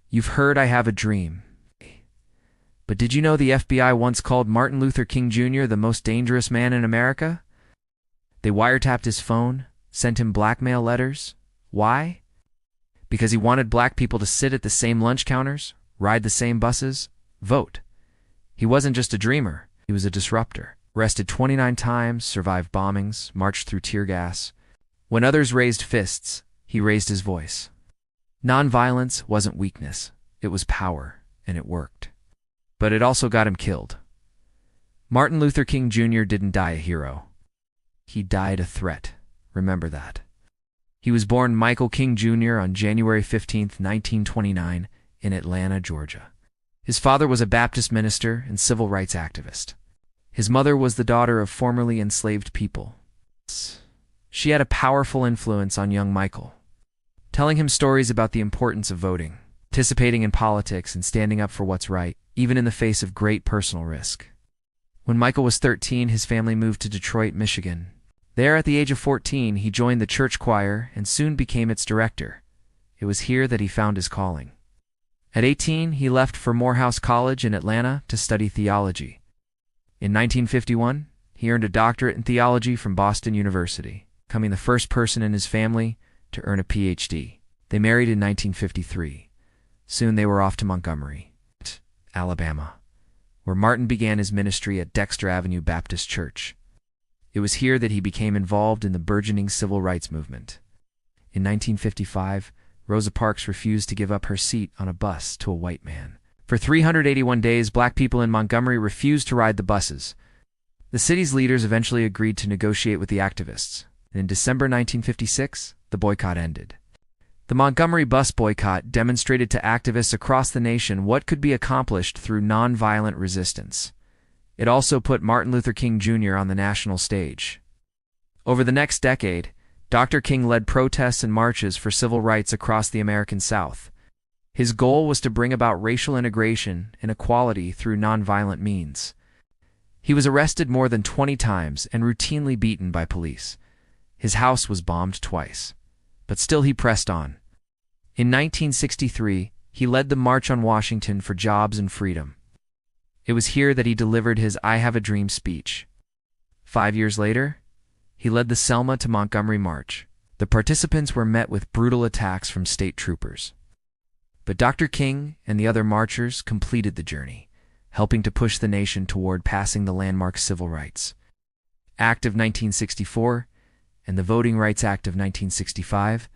You've heard I have a dream. But did you know the FBI once called Martin Luther King Jr. the most dangerous man in America? They wiretapped his phone, sent him blackmail letters. Why? Because he wanted black people to sit at the same lunch counters, ride the same buses, vote. He wasn't just a dreamer, he was a disruptor. Arrested 29 times, survived bombings, marched through tear gas. When others raised fists, he raised his voice. Nonviolence wasn't weakness, it was power, and it worked. But it also got him killed. Martin Luther King Jr. didn't die a hero. He died a threat. Remember that. He was born Michael King Jr. on January 15, 1929, in Atlanta, Georgia. His father was a Baptist minister and civil rights activist. His mother was the daughter of formerly enslaved people. She had a powerful influence on young Michael, telling him stories about the importance of voting, participating in politics, and standing up for what's right, even in the face of great personal risk. When Michael was 13, his family moved to Detroit, Michigan. There, at the age of 14, he joined the church choir and soon became its director. It was here that he found his calling. At 18, he left for Morehouse College in Atlanta to study theology. In 1951, he earned a doctorate in theology from Boston University, becoming the first person in his family to earn a Ph.D. They married in 1953. Soon they were off to Montgomery, Alabama, where Martin began his ministry at Dexter Avenue Baptist Church. It was here that he became involved in the burgeoning civil rights movement. In 1955, Rosa Parks refused to give up her seat on a bus to a white man. For 381 days, black people in Montgomery refused to ride the buses. The city's leaders eventually agreed to negotiate with the activists. In December 1956, the boycott ended. The Montgomery bus boycott demonstrated to activists across the nation what could be accomplished through nonviolent resistance. It also put Martin Luther King Jr. on the national stage. Over the next decade, Dr. King led protests and marches for civil rights across the American South. His goal was to bring about racial integration and equality through nonviolent means. He was arrested more than 20 times and routinely beaten by police. His house was bombed twice. But still he pressed on. In 1963, he led the March on Washington for Jobs and Freedom. It was here that he delivered his I Have a Dream speech. 5 years later, he led the Selma to Montgomery March. The participants were met with brutal attacks from state troopers. But Dr. King and the other marchers completed the journey, helping to push the nation toward passing the landmark Civil Rights Act of 1964 and the Voting Rights Act of 1965,